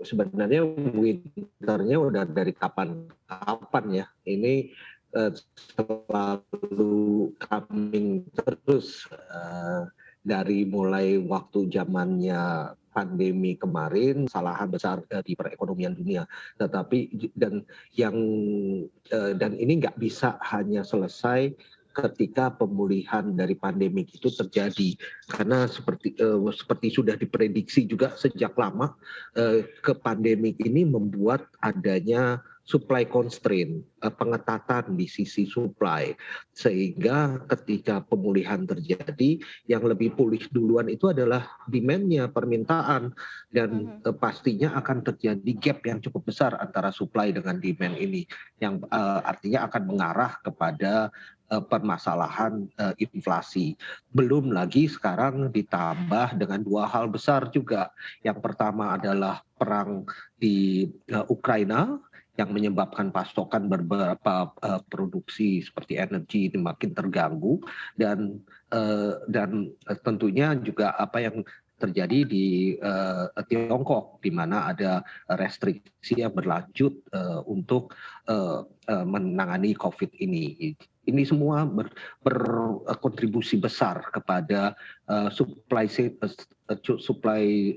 Sebenarnya winter-nya udah dari kapan-kapan ya. Ini selalu coming terus, dari mulai waktu zamannya pandemi kemarin, kesalahan besar di perekonomian dunia. Tetapi yang dan ini nggak bisa hanya selesai ketika pemulihan dari pandemi itu terjadi, karena seperti sudah diprediksi juga sejak lama, ke pandemi ini membuat adanya supply constraint, pengetatan di sisi supply, sehingga ketika pemulihan terjadi, yang lebih pulih duluan itu adalah demand-nya, permintaan, dan pastinya akan terjadi gap yang cukup besar antara supply dengan demand ini, yang artinya akan mengarah kepada permasalahan inflasi. Belum lagi sekarang ditambah dengan dua hal besar juga. Yang pertama adalah perang di Ukraina yang menyebabkan pasokan beberapa produksi seperti energi ini makin terganggu, dan tentunya juga apa yang terjadi di Tiongkok, di mana ada restriksi yang berlanjut untuk menangani COVID ini. Ini semua berkontribusi besar kepada supply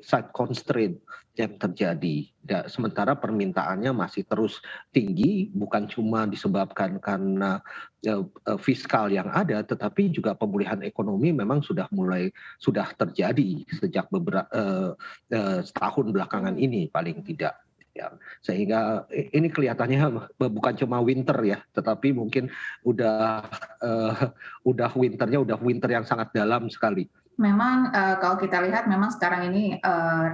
side constraint yang terjadi. Sementara permintaannya masih terus tinggi, bukan cuma disebabkan karena fiskal yang ada, tetapi juga pemulihan ekonomi memang sudah terjadi sejak setahun belakangan ini paling tidak. Ya, sehingga ini kelihatannya bukan cuma winter ya, tetapi mungkin winternya udah winter yang sangat dalam sekali. Memang kalau kita lihat memang sekarang ini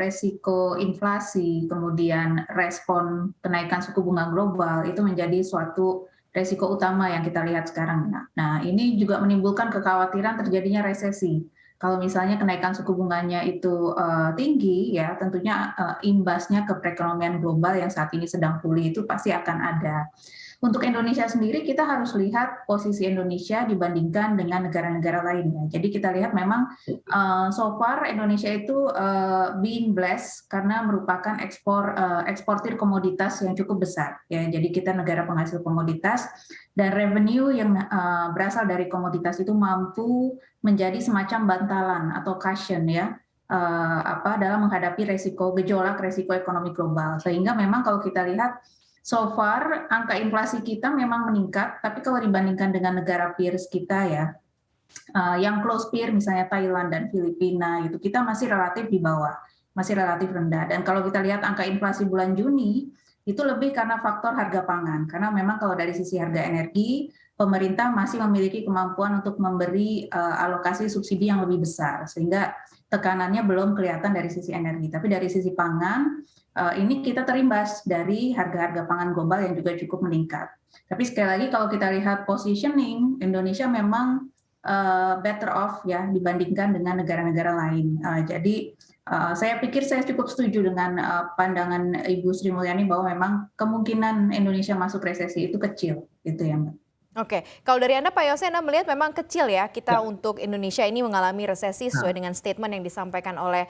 resiko inflasi, kemudian respon kenaikan suku bunga global itu menjadi suatu resiko utama yang kita lihat sekarang. Nah, ini juga menimbulkan kekhawatiran terjadinya resesi. Kalau misalnya kenaikan suku bunganya itu tinggi, ya tentunya imbasnya ke perekonomian global yang saat ini sedang pulih itu pasti akan ada. Untuk Indonesia sendiri kita harus lihat posisi Indonesia dibandingkan dengan negara-negara lainnya. Jadi kita lihat memang so far Indonesia itu being blessed karena merupakan eksportir komoditas yang cukup besar. Ya, jadi kita negara penghasil komoditas dan revenue yang berasal dari komoditas itu mampu menjadi semacam bantalan atau cushion ya. Dalam menghadapi gejolak resiko ekonomi global. Sehingga memang kalau kita lihat so far angka inflasi kita memang meningkat, tapi kalau dibandingkan dengan negara peers kita ya, yang close peer misalnya Thailand dan Filipina itu kita masih relatif di bawah, masih relatif rendah. Dan kalau kita lihat angka inflasi bulan Juni itu lebih karena faktor harga pangan, karena memang kalau dari sisi harga energi pemerintah masih memiliki kemampuan untuk memberi alokasi subsidi yang lebih besar, sehingga tekanannya belum kelihatan dari sisi energi. Tapi dari sisi pangan ini kita terimbas dari harga-harga pangan global yang juga cukup meningkat. Tapi sekali lagi kalau kita lihat positioning, Indonesia memang better off ya dibandingkan dengan negara-negara lain. Jadi saya pikir saya cukup setuju dengan pandangan Ibu Sri Mulyani bahwa memang kemungkinan Indonesia masuk resesi itu kecil, gitu ya Mbak. Oke, kalau dari Anda Pak Yose, Anda melihat memang kecil ya kita untuk Indonesia ini mengalami resesi sesuai dengan statement yang disampaikan oleh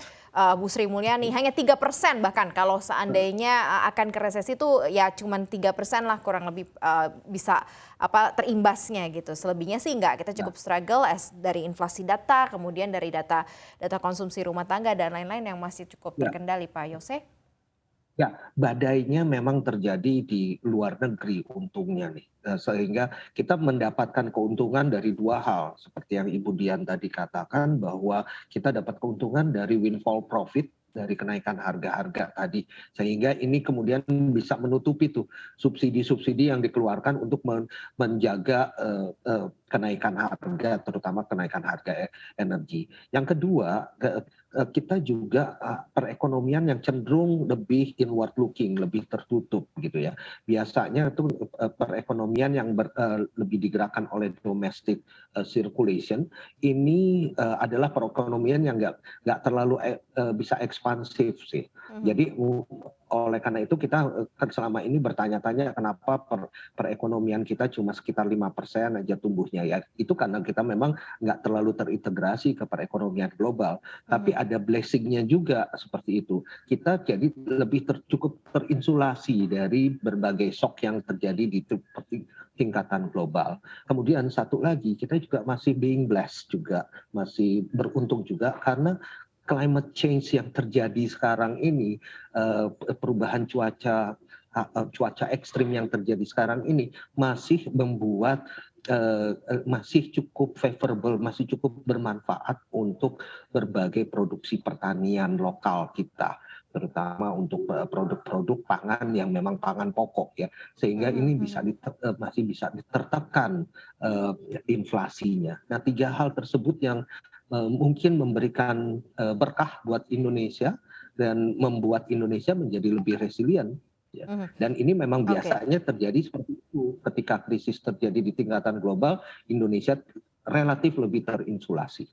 Bu Sri Mulyani. Hanya 3% bahkan kalau seandainya akan ke resesi itu ya cuma 3% lah kurang lebih bisa terimbasnya gitu. Selebihnya sih enggak, kita cukup struggle dari inflasi data, kemudian dari data konsumsi rumah tangga dan lain-lain yang masih cukup terkendali Pak Yose. Ya, badainya memang terjadi di luar negeri untungnya nih. Sehingga kita mendapatkan keuntungan dari dua hal. Seperti yang Ibu Dian tadi katakan bahwa kita dapat keuntungan dari windfall profit, dari kenaikan harga-harga tadi. Sehingga ini kemudian bisa menutupi tuh subsidi-subsidi yang dikeluarkan untuk menjaga kenaikan harga, terutama kenaikan harga energi. Yang kedua, kita juga perekonomian yang cenderung lebih inward looking, lebih tertutup gitu ya. Biasanya itu perekonomian yang lebih digerakkan oleh domestic circulation ini adalah perekonomian yang nggak terlalu bisa ekspansif sih. Jadi oleh karena itu kita kan selama ini bertanya-tanya kenapa perekonomian kita cuma sekitar 5% aja tumbuhnya ya. Itu karena kita memang nggak terlalu terintegrasi ke perekonomian global. Tapi ada blessing-nya juga seperti itu. Kita jadi lebih cukup terinsulasi dari berbagai shock yang terjadi di tingkatan global. Kemudian satu lagi, kita juga masih being blessed juga, masih beruntung juga karena climate change yang terjadi sekarang ini, perubahan cuaca ekstrim yang terjadi sekarang ini masih membuat masih cukup favorable, masih cukup bermanfaat untuk berbagai produksi pertanian lokal kita, terutama untuk produk-produk pangan yang memang pangan pokok ya, sehingga ini masih bisa ditertekan inflasinya. Nah, 3 hal tersebut yang mungkin memberikan berkah buat Indonesia dan membuat Indonesia menjadi lebih resilient. Ya. Dan ini memang biasanya terjadi seperti itu. Ketika krisis terjadi di tingkatan global, Indonesia relatif lebih terinsulasi.